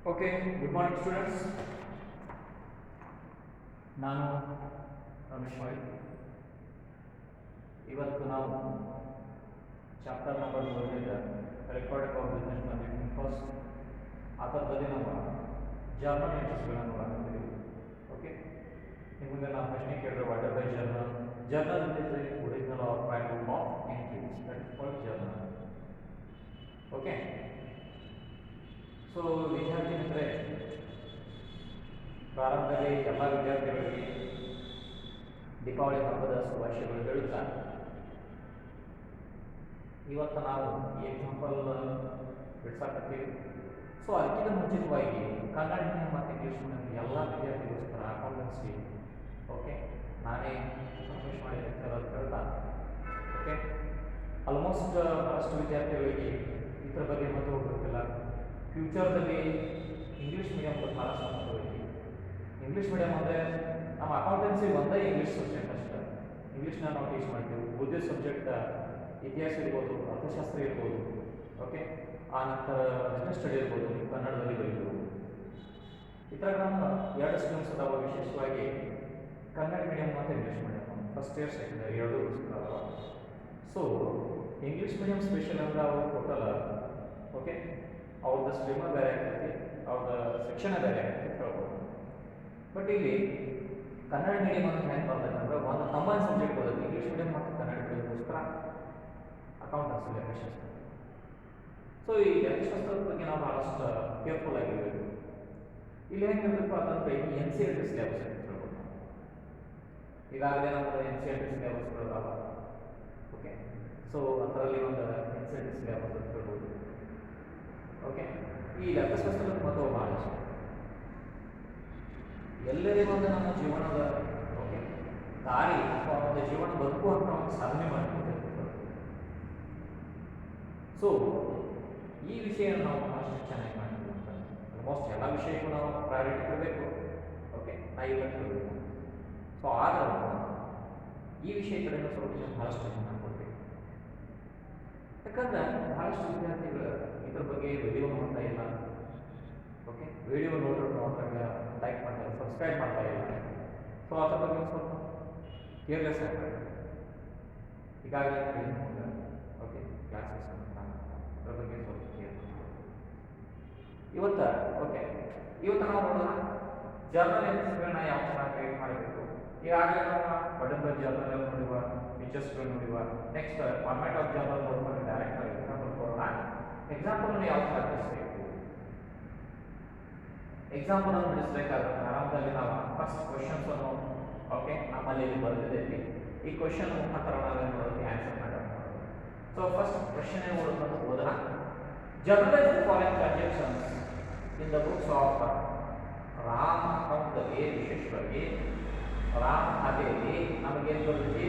Okay, good morning students. ನಾನು ರಮೇಶ್ ಮಾಡಿ ಇವತ್ತು ನಾವು chapter number 1 record of business transaction first ಆ ಥರದಲ್ಲಿ ನಾವು ಜರ್ನಲ್ ಎಂಟ್ರೀಸ್ಗಳನ್ನು ನೋಡ್ತೀವಿ. ಓಕೆ, ನಿಮಗೆ ನಾವು ಪ್ರಶ್ನೆ ಕೇಳಿದ್ರೆ what by journal. Journal is the original or prime book of entries, that is called journal. Okay, so ವಿದ್ಯಾರ್ಥಿ ಮಿತ್ರರೇ, ಪ್ರಾರಂಭದಲ್ಲಿ ಎಲ್ಲ ವಿದ್ಯಾರ್ಥಿಗಳಿಗೆ ದೀಪಾವಳಿ ಹಬ್ಬದ ಶುಭಾಶಯಗಳು ಹೇಳುತ್ತಾ ಇವತ್ತು ನಾವು ಈ ಎಕ್ಸಾಂಪಲ್ ಬಿಡ್ಸಾಕತ್ತೀವಿ. ಸೊ ಅದಕ್ಕಿಂತ ಮುಂಚಿತವಾಗಿ ಕನ್ನಡ ಮೀಡಿಯಂ ಮತ್ತು ಇಂಗ್ಲೀಷ್ ಮೀಡಿಯಂ ಎಲ್ಲ ವಿದ್ಯಾರ್ಥಿಗೋಸ್ಕರ ಅಕೌಂಟೆನ್ಸಿ ಓಕೆ ನಾನೇ ರಮೇಶ್ ಮಾಡಿ ಹೇಳ್ತಾ ಓಕೆ ಆಲ್ಮೋಸ್ಟ್ ಬಹಳಷ್ಟು ವಿದ್ಯಾರ್ಥಿಗಳಿಗೆ ಇದ್ರ ಬಗ್ಗೆ ಮತ್ತು ಹೋಗಬೇಕಿಲ್ಲ. ಫ್ಯೂಚರ್ದಲ್ಲಿ ಇಂಗ್ಲೀಷ್ ಮೀಡಿಯಂ ಭಾಳ ಸಮಸ್ಯೆ. ಇಂಗ್ಲೀಷ್ ಮೀಡಿಯಂ ಅಂದರೆ ನಮ್ಮ ಅಕೌಂಟೆನ್ಸಿ ಒಂದೇ ಇಂಗ್ಲೀಷ್ ಸಬ್ಜೆಕ್ಟ್ ಅಷ್ಟೇ. ಇಂಗ್ಲೀಷ್ನ ನಾವು ಟೀಚ್ ಮಾಡ್ತೀವಿ. ಉಳಿದ ಸಬ್ಜೆಕ್ಟ್ ಇತಿಹಾಸ ಇರ್ಬೋದು, ಅರ್ಥಶಾಸ್ತ್ರ ಇರ್ಬೋದು, ಓಕೆ, ಆ ನಂತರ ಬಿಸ್ನೆಸ್ ಸ್ಟಡಿ ಇರ್ಬೋದು, ಕನ್ನಡದಲ್ಲಿ ಬರೀಬೋದು. ಈ ಥರ ನಮ್ಮ ಎರಡು ಸ್ಟ್ರೀಮ್ಸ್ ಅದಾವ. ವಿಶೇಷವಾಗಿ ಕನ್ನಡ ಮೀಡಿಯಂ ಮತ್ತು English medium first year second year ಎರಡೂ ಅದಾವ. ಸೊ ಇಂಗ್ಲೀಷ್ ಮೀಡಿಯಂ ಸ್ಪೆಷಲ್ ಅಂದ್ರೆ ಅವರು ಟೋಟಲ್ ಓಕೆ ಅವ್ರದ್ದು ಸ್ಟ್ರೀಮ ಬೇರೆ ಆಗ್ತೈತಿ, ಅವ್ರದ್ದು ಸೆಕ್ಷನ್ ಬೇರೆ ಆಗ್ತೈತಿ ಹೇಳ್ಬೋದು. ಬಟ್ ಇಲ್ಲಿ ಕನ್ನಡ ಮೀಡಿಯಂ ಅಂತ ಹೆಂಗೆ ಬರ್ತೈತಂದ್ರೆ ಒಂದು ಕಂಬೈನ್ ಸಬ್ಜೆಕ್ಟ್ ಬರ್ತೈತಿ. ಇಂಗ್ಲೀಷ್ ಮೀಡಿಯಂ ಮತ್ತು ಕನ್ನಡ ಮೀಡಿಯಂಗೋಸ್ಕರ ಅಕೌಂಟೆನ್ಸಿ ಲೆಕ್ಕಶಾಸ್ತ್ರ. ಸೊ ಈ ಲೆಕ್ಕಶಾಸ್ತ್ರದ ಬಗ್ಗೆ ನಾವು ಭಾಳಷ್ಟು ಕೇರ್ಫುಲ್ ಆಗಿರಬೇಕು. ಇಲ್ಲಿ ಹೆಂಗಿರಬೇಕು ಅಂತಂದ್ರೆ ಈ N C R T syllabus ಅಂತ ಹೇಳ್ಬೋದು. ಈಗಾಗಲೇ ನಮ್ಮದು ಎನ್ ಸಿ ಆರ್ ಟಿ ಸಿಲೆಬಸ್ಗಳು ಅದಾವ. ಓಕೆ, ಸೊ ಅದರಲ್ಲಿ ಒಂದು N C R T syllabus ಅಂತ ಹೇಳ್ಬೋದು. ಓಕೆ, ಈ ಲೆಕ್ಕಶಾಸ್ತ್ರದ ಮಹತ್ವ ಭಾಳಷ್ಟು. ಎಲ್ಲರಿಗೂ ಒಂದು ನಮ್ಮ ಜೀವನದ ಓಕೆ ದಾರಿ ಅಥವಾ ಒಂದು ಜೀವನ ಬದುಕುವಂಥ ಒಂದು ಸಾಧನೆ ಮಾಡಿಕೊಟ್ಟಿರ್ತಾರೆ. ಸೊ ಈ ವಿಷಯ ನಾವು ಭಾಳಷ್ಟು ಚೆನ್ನಾಗಿ ಮಾಡ್ತೀವಿ ಅಂತ ಆಲ್ಮೋಸ್ಟ್ ಎಲ್ಲ ವಿಷಯಕ್ಕೂ ನಾವು ಪ್ರಯಾರಿಟಿ ಕೊಡಬೇಕು. ಓಕೆ, ನಾ ಇವತ್ತು ಹೇಳಬೇಕು. ಸೊ ಆದರೂ ಈ ವಿಷಯ ಕಡೆಯಿಂದ ಸ್ವಲ್ಪ ಭಾಳಷ್ಟು ಚೆನ್ನಾಗಿ ಕೊಡ್ಬೇಕು. ಯಾಕಂದ್ರೆ ಭಾಳಷ್ಟು ವಿದ್ಯಾರ್ಥಿಗಳು ಇದ್ರ ಬಗ್ಗೆ ವಿಡಿಯೋ ನೋಡ್ತಾ ಇಲ್ಲ. ಓಕೆ, ವಿಡಿಯೋ ನೋಡಿದಾಗ ಲೈಕ್ ಮಾಡ್ತಾರೆ, ಸಬ್ಸ್ಕ್ರೈಬ್ ಮಾಡ್ತಾ ಇಲ್ಲ. ಸೊ ಅದ್ರ ಬಗ್ಗೆ ಸ್ವಲ್ಪ ಕೇರ್ಲೆಸ್ ಆಗ್ತಾರೆ. ಈಗಾಗಲೇ ಓಕೆ ಕ್ಲಾಸಸ್ ಅದ್ರ ಬಗ್ಗೆ ಸ್ವಲ್ಪ ಕೇರ್ ಇವತ್ತು. ಓಕೆ, ಇವತ್ತು ನಾವು ನೋಡೋಣ ಜರ್ನಲ್ ಎಂಟ್ರೀಸ್ಗಳನ್ನ ಯಾವ ಥರ ಕ್ರಿಯೇಟ್ ಮಾಡಬೇಕು. ಈಗಾಗಲೇ ನಾವು ಬಟನ್ ಬೈ ಜರ್ನಲ್ ನೋಡಿವ, ಫೀಚರ್ಸ್ಗಳು ನೋಡಿವ. ನೆಕ್ಸ್ಟ್ ಫಾರ್ಮ್ಯಾಟ್ ಆಫ್ ಜರ್ನಲ್ ನೋಡ್ಕೊಂಡು ಡೈರೆಕ್ಟ್ ಆಗಿ ಎಕ್ಸಾಂಪಲ್ ಕೊಡೋಣ. ಎಕ್ಸಾಂಪಲ್ ಯಾವ ಥರ ಬಿಡಿಸ್ಬೇಕು. ಎಕ್ಸಾಂಪಲ್ ಅನ್ನು ಬಿಡಿಸ್ಬೇಕಾದ್ರೆ ಆರಂಭದಲ್ಲಿ ನಾವು ಫಸ್ಟ್ ಕ್ವಶನ್ಸ್ ಅನ್ನು ಓಕೆ ನಮ್ಮಲ್ಲಿ ಇಲ್ಲಿ ಬರೆದಿದ್ದೇವೆ. ಈ ಕ್ವಶನ್ ಮುಖಾಂತರ ನಾವೇನು ಮಾಡೋದು ಆನ್ಸರ್ ಮಾಡೋಣ. ಸೊ ಫಸ್ಟ್ ಕ್ವಶನ್ ಏನು ಓದೋದು ಓದೋಣ. Journalise the following transactions in the books of Ram ಅಕೌಂಟ್ದಲ್ಲಿ, ವಿಶೇಷವಾಗಿ ರಾಮ್ ಖಾತೆಯಲ್ಲಿ ನಮಗೇನು ಬರ್ತೈತಿ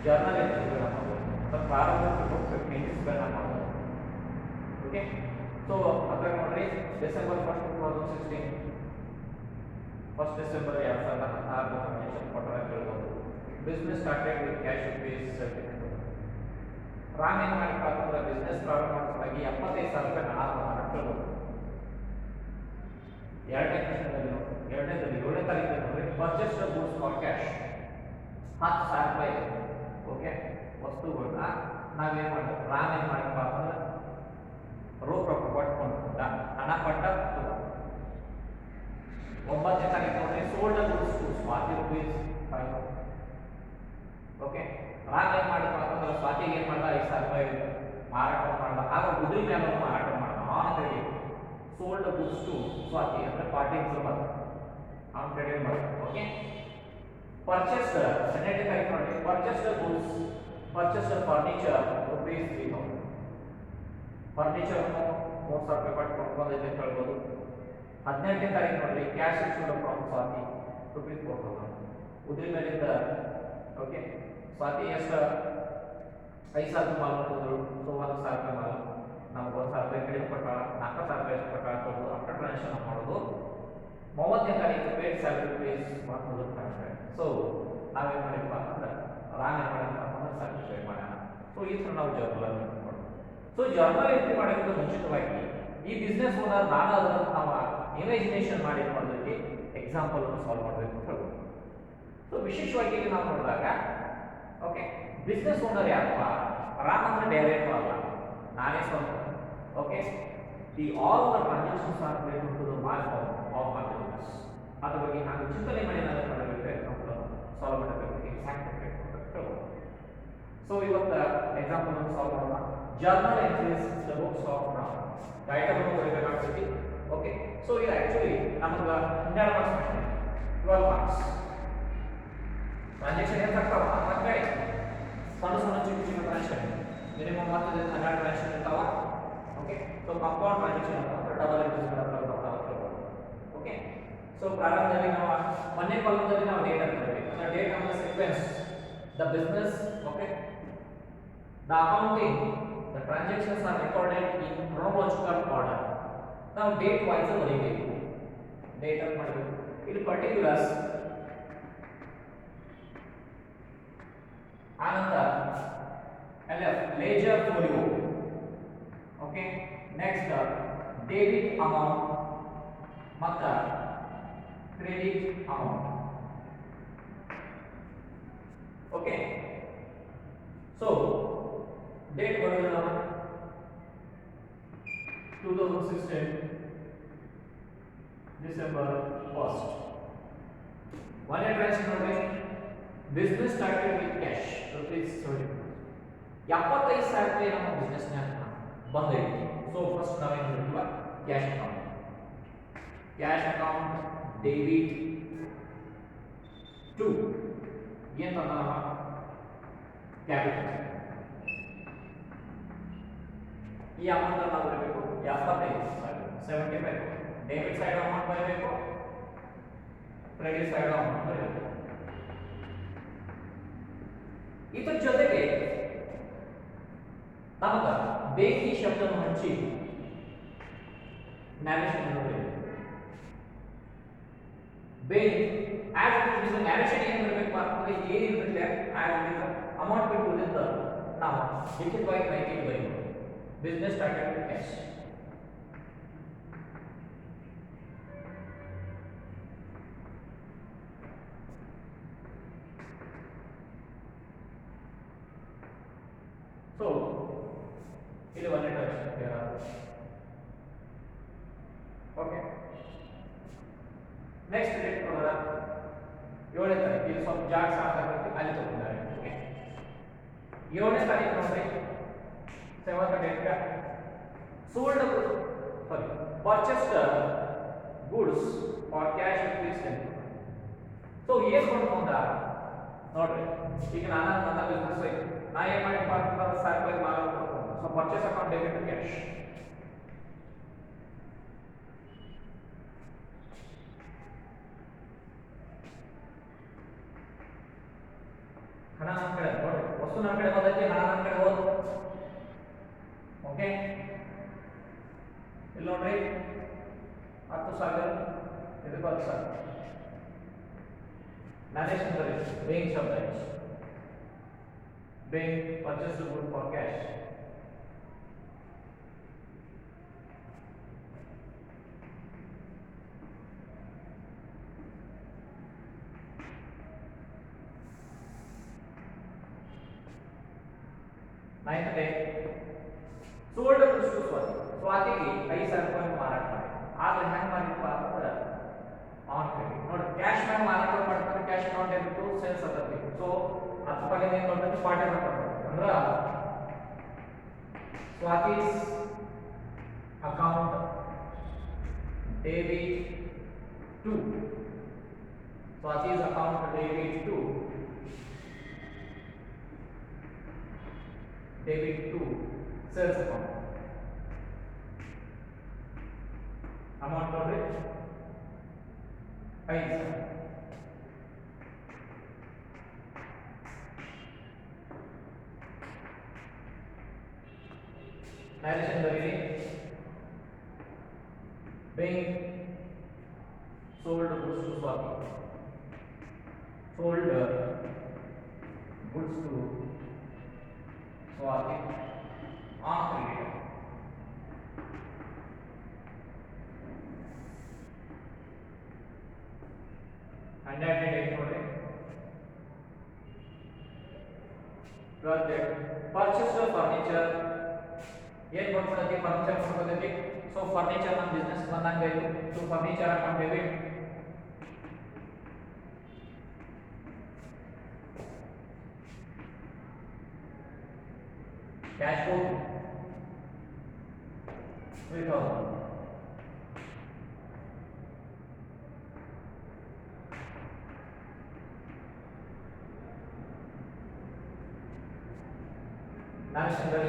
ಜರ್ನಲ್ ಎಂಟ್ರೀಸ್ಗಳನ್ನ ಮಾಡ್ಬೋದು. ಮತ್ತು ಪ್ರಾರಂಭದ ಬುಕ್ ಎಂಟ್ರೀಸ್ಗಳನ್ನ ಮಾಡ್ಬೋದು. ಓಕೆ, ಸೊ ಅದ್ರಾಗ ನೋಡ್ರಿ ಡಿಸೆಂಬರ್ 1, 2016 ಫಸ್ಟ್ ಡಿಸೆಂಬರ್ 2016 ಕಮಿಷನ್ ಕೊಟ್ಟರೆ ಹೇಳ್ಬೋದು. Business started with cash rupees certificate. Ram ಏನು ಮಾಡಿಪ್ಪ ಅಂತಂದ್ರೆ ಬಿಸ್ನೆಸ್ ಪ್ರಾರಂಭ ಮಾಡಿಸೋದಾಗಿ 75,000 ರೂಪಾಯಿ ಹಣ ಹೇಳ್ಬೋದು. ಎರಡನೇದಲ್ಲಿ 7ನೇ ತಾರೀಕು ನೋಡ್ರಿ purchase the goods for cash 10,000 ರೂಪಾಯಿ ಓಕೆ ವಸ್ತುಗಳನ್ನ ನಾವೇನು ಮಾಡ್ತೀವಿ. ರಾಮ್ ಏನು ಮಾಡಿಪ್ಪ ಅಂತಂದ್ರೆ ರೋಕ್ ರೊಕ್ಕ ಕೊಟ್ಕೊಂಡ ಹಣ ಕೊಟ್ಟ. 9ನೇ ತಾರೀಕು ನೋಡ್ರಿ sold goods to Swati rupees 5. Okay, Ram ಏನು ಮಾಡಿಪ್ಪ ಅಂತಂದ್ರೆ ಸ್ವಾತಿಗೆ ಏನು ಮಾಡ್ದ 5,000 ರೂಪಾಯಿ ಮಾರಾಟ ಮಾಡ್ದ. ಆಗ ಗುದ್ರಿ ಮೇಲೆ ಮಾರಾಟ ಮಾಡ್ದ. On credit sold goods to Swati ಅಂದ್ರೆ ಪಾರ್ಟಿ ಬಂದ ಆನ್ ಕ್ರೆಡಿಟ್ ಮಾಡ್ದ. ಓಕೆ, ಪರ್ಚೇಸ್ 12ನೇ ತಾರೀಕು ನೋಡಿ purchase the goods, purchase the furniture rupees 3,000. ಫರ್ನಿಚರ್ನು 3,000 ರೂಪಾಯಿ ಕೊಟ್ಟು ಕೊಂಡ್ಕೊಂಡೈತೆ ಅಂತ ಹೇಳ್ಬೋದು. 18ನೇ ತಾರೀಕು ನೋಡ್ರಿ cash issued from Swati rupees 4,000. ಉದ್ರಿ ಮೇಲಿಂದ ಓಕೆ ಸ್ವಾತಿ ಎಷ್ಟು 5,000 ರೂಪಾಯಿ ಮಾಲ್ ಕೊಟ್ಟಿದ್ರು. ಸೊ 1,000 ರೂಪಾಯಿ ಮಾಲ್ ನಮ್ಗೆ 1,000 ರೂಪಾಯಿ ಕಡಿಮೆ ಕೊಟ್ಟಾಳ, 4,000 ರೂಪಾಯಿ ಎಷ್ಟು ಕೊಟ್ಟಾಳ ಕೊಟ್ಟು ಆಫ್ಟರ್ ಟ್ರಾನ್ಸಾಕ್ಷನ್ ಮಾಡೋದು. 30ನೇ ತಾರೀಕು ಪೇಡ್ ಸ್ಯಾಲರಿ ರೂಪೀಸ್ 1,500. ಸೊ ನಾವೇನು ಮಾಡಿಪ್ಪ ಅಂದ್ರೆ ರಾಮ್ ಏನು ಮಾಡಿಪ್ಪ ಅಂತಂದ್ರೆ ಸ್ಯಾಟಿಸ್ಫೈ ಮಾಡೋಣ. ಸೊ ಈ ಥರ ನಾವು ಜರ್ನಲ್ ಮಾಡೋದು. ಸೊ ಜರ್ನಲ್ ಎಂಟ್ರಿ ಮಾಡೋದಕ್ಕೆ ಮುಂಚಿತವಾಗಿ ಈ ಬಿಸ್ನೆಸ್ ಓನರ್ ನಾನು ಅದನ್ನು ನಾವು ಇಮೇಜಿನೇಷನ್ ಮಾಡಿಕೊಳ್ಳೋದಕ್ಕೆ ಎಕ್ಸಾಂಪಲ್ ಅನ್ನು ಸಾಲ್ವ್ ಮಾಡಬೇಕು ಅಂತ ಹೇಳ್ಬೋದು. ಸೊ ವಿಶೇಷವಾಗಿ ಇಲ್ಲಿ ನಾವು ನೋಡಿದಾಗ ಓಕೆ ಬಿಸ್ನೆಸ್ ಓನರ್ ಯಾರಪ್ಪ, ರಾಮ್ ಅಂದ್ರೆ ಡೈರೆಕ್ಟರ್ ಅಲ್ಲ, ನಾನೇ ಸ್ವಂತ. Okay the all the transactions are related to the mark of my business. ಅದ್ರ ಬಗ್ಗೆ ನಾನು ಚಿಂತನೆ ಮಾಡಿ ನಾನು ಮಾಡಬೇಕು, ಎಕ್ಸಾಂಪಲ್ ಸಾಲ್ವ್ ಮಾಡಬೇಕು, ಎಕ್ಸಾಕ್ಟ್ ಮಾಡಬೇಕು ಅಂತ ಹೇಳ್ಬೋದು. ಸೊ ಇವತ್ತು ಎಕ್ಸಾಂಪಲ್ ಅನ್ನು ಸಾಲ್ವ್ ಮಾಡೋಣ. Journal entries the books of Ram. Title ಅನ್ನು ಬರೀಬೇಕಾಗ್ತೈತಿ. ಓಕೆ ಸೊ ಇದು ಆಕ್ಚುಲಿ ನಮಗೆ 12 ಮಾರ್ಕ್ಸ್ ಅಷ್ಟೇ, 12 ಮಾರ್ಕ್ಸ್. ಟ್ರಾನ್ಸಾಕ್ಷನ್ ಏನು ಆಗ್ತಾವ ಮತ್ತೆ ಸಣ್ಣ ಸಣ್ಣ ಚಿಕ್ಕ ಚಿಕ್ಕ ಟ್ರಾನ್ಸಾಕ್ಷನ್ ಮಿನಿಮಮ್ 10 ರಿಂದ 12 ಟ್ರಾನ್ಸಾಕ್ಷನ್ ಇರ್ತಾವ. ಓಕೆ ಸೊ ಕಾಂಪೌಂಡ್ ಟ್ರಾನ್ಸಾಕ್ಷನ್ ಅಂತ ಡಬಲ್ ಎಂಟ್ರೀಸ್ ಬರ್ತಾವ. ಓಕೆ ಸೊ ಪ್ರಾರಂಭದಲ್ಲಿ ನಾವು ಮೊನ್ನೆ ಕಾಲಮ್ದಲ್ಲಿ ನಾವು ಡೇಟ್ ಅಂತ ಹೇಳ್ತೀವಿ. ಅಂದ್ರೆ ಡೇಟ್ ಅಂದ್ರೆ sequence the business. Okay the accounting the transactions are recorded in chronological order. ನಾವು ಡೇಟ್ ವೈಸ್ ಬರೀಬೇಕು, ಡೇಟ್ ಅಂತ ಮಾಡಬೇಕು. ಇಲ್ಲಿ ಪರ್ಟಿಕ್ಯುಲರ್ಸ್ ಆನಂತರ LF ledger folio. Okay next debit amount ಮತ್ತು credit amount. Okay so date ಬರೋದು ನಾವು 2016 ಡಿಸೆಂಬರ್ 1st. ಒಂದೇ ಟ್ರಾನ್ಸಾಕ್ಷನ್ ನೋಡಿ, business started with cash rupees 75,000 ನಮ್ಮ ಬಿಸ್ನೆಸ್ ನ್ಯಾಗ ಬಂದೈತಿ. ಸೊ ಫಸ್ಟ್ ನಾವೇನು ಹೇಳ್ತೀವ, cash account. Cash account debit to ಏನು ತಂದ ನಮ್ಮ ಕ್ಯಾಪಿಟಲ್. ಈ ಅಮೌಂಟ್ ಅನ್ನು ನಾವು ಬರಬೇಕು 75,000 ಡೆಬಿಟ್ ಸೈಡ್ ಅಮೌಂಟ್ ಬರಬೇಕು, ಕ್ರೆಡಿಟ್ ಸೈಡ್ ಅಮೌಂಟ್ ಬರಬೇಕು. ಇದರ ಜೊತೆಗೆ ನಮಗ ಬೇಕಿ ಶಬ್ದವನ್ನು ಹಂಚಿ ನ್ಯಾರೇಷನ್ ಬರಬೇಕು. ಬೇಕ್ ಆಸ್ ಇಟ್ ಇಸ್ ನ್ಯಾರೇಷನ್ ಏನು ಬರಬೇಕು ಅಂತಂದ್ರೆ ಏನಿರುತ್ತೆ ಆಸ್ ಇಟ್ ಇಸ್ ಅಮೌಂಟ್ ಬಿಟ್ಟುವುದರಿಂದ ನಾವು ಲಿಖಿತವಾಗಿ ಮಾಹಿತಿ ಬರೀಬೇಕು. Business started with cash. So ಇಲ್ಲಿ ಒಂದೇ ಟ್ರಾನ್ಸಾಕ್ಷನ್ ಕ್ಲಿಯರ್ ಆಗುತ್ತೆ. ಓಕೆ ನೆಕ್ಸ್ಟ್ ಡೇಟ್ ನೋಡೋಣ. 7ನೇ ತಾರೀಕು. ಇಲ್ಲಿ ಸ್ವಲ್ಪ ಜಾಗ ಸಾಕಾಗುತ್ತೆ, ಅಲ್ಲಿ ತಗೊಂಡಿದ್ದಾರೆ. ಓಕೆ 7ನೇ ತಾರೀಕು ನೋಡ್ರಿ, 7th date sold sorry purchased goods for cash rupees 10. So ಏನು ಮಾಡ್ಕೊಂಡ ನೋಡ್ರಿ, ಈಗ ನನ್ನ ಬಿಸ್ನೆಸ್ ಐತಿ, ನಾ ಏನು ಮಾಡಿಪ್ಪ ಅಂತಂದ್ರೆ ₹1,000 ಮಾಲ್ ಕೊಡ್ಕೊಂಡು so purchase account debit cash. ಹಣ ನಮ್ಮ ಕಡೆ ನೋಡ್ರಿ, ವಸ್ತು ನಮ್ಮ ಕಡೆ ಬಂದೈತಿ, ಹಣ ನಮ್ಮ ಕಡೆ ಹೋದ್. ಓಕೆ ಇಲ್ಲಿ ನೋಡ್ರಿ 10,000 ಇದು 10,000 ನ್ಯಾರೇಷನ್ ಬರೀ ಬೇಯಿಂಗ್ ಶಬ್ದ buying purchase good for cash. Ninth day sold to ಸ್ವಾತಿಗೆ 5,000 ಮಾರಾಟ ಮಾಡಿ. ಆದ್ರೆ ಹೆಂಗ್ ಮಾಡಿಪ್ಪ ಅಂತಂದ್ರೆ ಆನ್ ಕ್ರೆಡಿಟ್. ನೋಡಿ ಕ್ಯಾಶ್ ಮ್ಯಾಗ ಮಾರಾಟ ಮಾಡ್ತಾರೆ, ಕ್ಯಾಶ್ ಅಕೌಂಟ್ ಏನಿತ್ತು ಸೇಲ್ಸ್ ಆಗತ್ತೆ. ಸೊ ಅದ್ರ ಬಗ್ಗೆ ಏನು ಮಾಡ್ತಾರೆ, ಪಾರ್ಟಿ ಮಾಡ್ತಾರೆ. ಅಂದ್ರ Swathi's account debit to Swathi's account debit to sales account. Amount ನೋಡ್ರಿ 5,000. ನ್ಯಾರೇಷನ್ ಬರೀರಿ being sold goods to Swati. Sold goods to Swati on credit. ಹನ್ನೆರಡನೇ ಡೇಟ್ ನೋಡ್ರಿ. 12th date purchase furniture. ಏನ್ ಬರ್ತದೆ ಫರ್ನಿಚರ್ ಬರ್ತದೆ. ಸೊ ಫರ್ನಿಚರ್ ನಮ್ಮ ಬಿಸ್ನೆಸ್ ಬಂದಂಗ ಆಯ್ತು. So furniture account debit. Cash flow 3000. National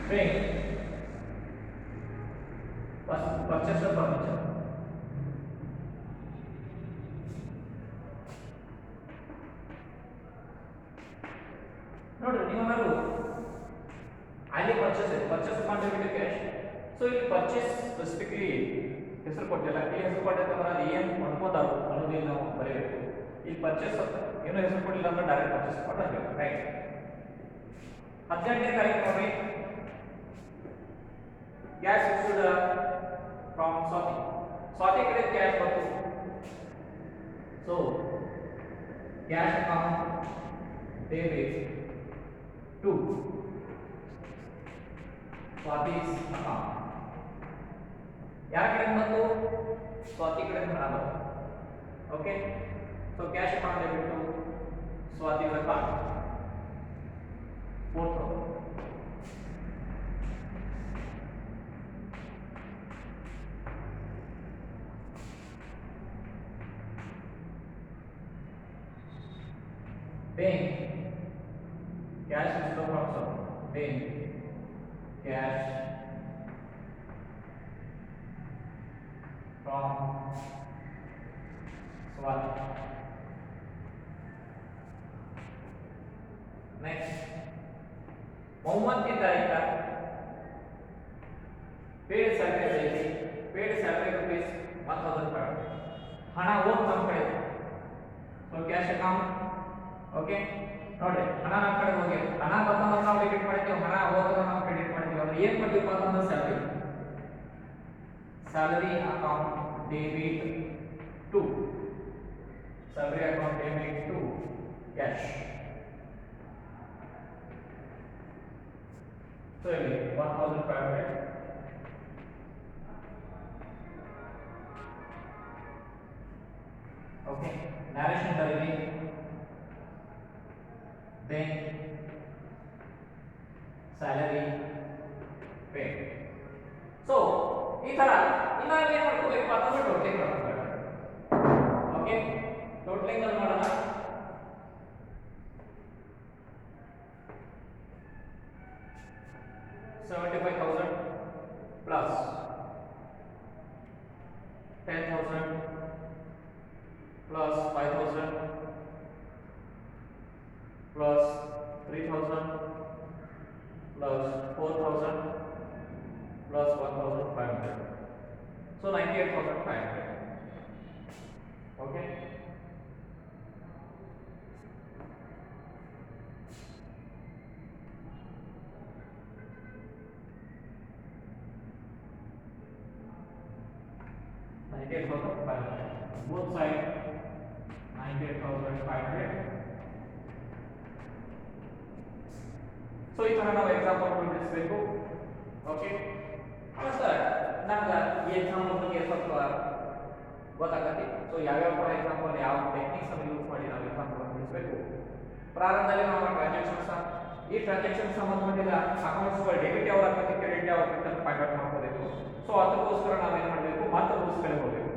paying purchase of furniture. ನೋಡ್ರಿ ನೀವೇನಾದ್ರು ಅಲ್ಲಿ ಪರ್ಚೇಸ್ ಮಾಡಿಬಿಟ್ಟು ಕ್ಯಾಶ್. ಸೊ ಇಲ್ಲಿ ಪರ್ಚೇಸ್ ಸ್ಪೆಸಿಫಿಕ್ಲಿ ಹೆಸರು ಕೊಟ್ಟಿಲ್ಲ. ಇಲ್ಲಿ ಹೆಸರು ಕೊಟ್ಟಿರ್ತಂದ್ರೆ ಅದು ಏನು ಅನ್ಕೋತಾರೋ ಅನ್ನೋದು ನಾವು ಬರೀಬೇಕು. ಇಲ್ಲಿ ಪರ್ಚೇಸ್ ಏನೋ ಹೆಸರು ಕೊಟ್ಟಿಲ್ಲ ಅಂದ್ರೆ ಡೈರೆಕ್ಟ್ ಪರ್ಚೇಸ್ ಮಾಡಬೇಕು. ರೈಟ್. 18ನೇ ತಾರೀಕು ನೋಡ್ರಿ, ಕ್ಯಾಶ್ ಇಶ್ಯೂಡ್ ಫ್ರಮ್ ಸ್ವಾತಿ ಕಡೆ ಕ್ಯಾಶ್ ಬಂತು. So cash account debit to Swathi's account. ಯಾರ ಕಡೆ ಬಂತು? ಸ್ವಾತಿ ಕಡೆ ಬಂತು. Okay. So cash account debit to Swathi's account 4000. Paying cash is no problem. Paying cash from Swati. Next, 9ನೇ ತಾರೀಕು paid salary rupees 1500. ಹಣ ಹೋಗ್ ನಮ್ಮ ಕಡೆ. So cash account. ಓಕೆ. ನೋಡಿ ಹಣ ನಮ್ಮ ಕಡೆ ಹೋಗಿ ಹಣ ಬಂತಂದ್ರೆ ನಾವು ಡೆಬಿಟ್ ಮಾಡ್ತೀವಿ, ಹಣ ಹೋಗೋದು ನಾವು ಕ್ರೆಡಿಟ್ ಮಾಡ್ತೀವಿ. ಅಂದ್ರೆ ಏನು ಮಾಡ್ತೀವಿ ಅಂತಂದ್ರೆ salary account debit to cash. So ಇಲ್ಲಿ 1500. ಓಕೆ. ನ್ಯಾರೇಷನ್ ಬರೀರಿ. then salary pay. So ಈ ತರ ಇನ್ನ ಏನು ಮಾಡ್ಕೋಬೇಕು ಅಂತಂದ್ರೆ ಟೋಟಲಿಂಗ್ ಮಾಡ್ಕೋಬೇಕು. ಓಕೆ. ಟೋಟಲಿಂಗ್ ಅಲ್ಲಿ ಮಾಡೋಣ. $75,000 plus 10,000 plus 5,000 plus 3,000 plus 4,000 plus 1,500. So 98,500. Okay. Both sides 98,500. So ಈ ತರ ನಾವು ಎಕ್ಸಾಂಪಲ್ ಬಿಡಿಸಬೇಕು. ಓಕೆ. ಸರ್ ನಮ್ಗೆ ಈ ಎಕ್ಸಾಂಪಲ್ ಬಗ್ಗೆ ಸ್ವಲ್ಪ ಗೊತ್ತಾಗತ್ತೆ. ಸೊ ಯಾವ್ಯಾವ ಎಕ್ಸಾಂಪಲ್ ಯಾವ ಟೆಕ್ನಿಕ್ಸ್ ಅನ್ನು ಯೂಸ್ ಮಾಡಿ ನಾವು ಎಕ್ಸಾಂಪಲ್ ಬಿಡಿಸಬೇಕು. ಪ್ರಾರಂಭದಲ್ಲಿ ನಾವು ಈ ಟ್ರಾನ್ಸಾಕ್ಷನ್ ಸಂಬಂಧಪಟ್ಟಿದ ಅಕೌಂಟ್ಸ್ಗಳು ಡೆಬಿಟ್ ಯಾವ ಆಗ್ತದೆ ಕ್ರೆಡಿಟ್ ಯಾವ ಆಗ್ತದೆ ಅಂತ ಫೈಂಡ್ ಔಟ್ ಮಾಡ್ಕೋಬೇಕು. ಸೊ ಅದಕ್ಕೋಸ್ಕರ ನಾವೇನು ಮಾಡಬೇಕು ಮತ್ತೆ ರೂಲ್ಸ್ ಗಳಿಗೆ ಹೋಗಬೇಕು.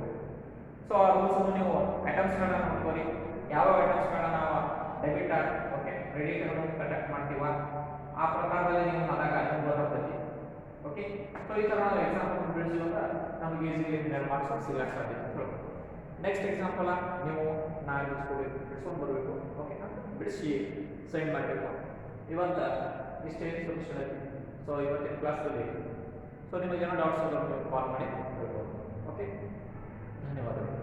ಸೊ ಆ ರೂಲ್ಸ್ ಅನ್ನು ನೀವು ಐಟಮ್ಸ್ಗಳನ್ನ ನೋಡ್ಕೊಳ್ಳಿ. ಯಾವ ಐಟಮ್ಸ್ಗಳನ್ನ ನಾವು ಡೆಬಿಟ್ ಓಕೆ ಕ್ರೆಡಿಟ್ ಅನ್ನು ಕಂಡಕ್ಟ್ ಮಾಡ್ತೀವ ಆ ಪ್ರಕಾರದಲ್ಲಿ ನೀವು ಮಾಡಿದಾಗ ನಿಮ್ಗೆ ಗೊತ್ತಾಗ್ತದೆ. ಓಕೆ. ಸೊ ಈ ಥರ ನಾವು ಎಕ್ಸಾಂಪಲ್ ಬಿಡಿಸಿದಾಗ ನಮಗೆ ಈಸಿಲಿ 12 ಮಾರ್ಕ್ಸ್ ಸಿಗಕ್ಕೆ ಸಾಧ್ಯ. ನೆಕ್ಸ್ಟ್ ಎಕ್ಸಾಂಪಲ್ ನೀವು ನಾಳೆ ಬಿಡಿಸ್ಕೊಂಡು ಬರಬೇಕು. ಓಕೆನಾ? ಬಿಡಿಸಿ ಸೈನ್ ಮಾಡಬೇಕು. ಇವತ್ತು ಇಷ್ಟೇ ಸೊಲ್ಯೂಷನ್ ಐತಿ. ಸೊ ಇವತ್ತಿನ ಕ್ಲಾಸಲ್ಲಿ ಸೊ ನಿಮಗೆ ಏನೋ ಡೌಟ್ಸ್ ಇದ್ದರೆ ಕಾಲ್ ಮಾಡಿ ಹೇಳ್ಬೋದು. ಓಕೆ. ಧನ್ಯವಾದಗಳು.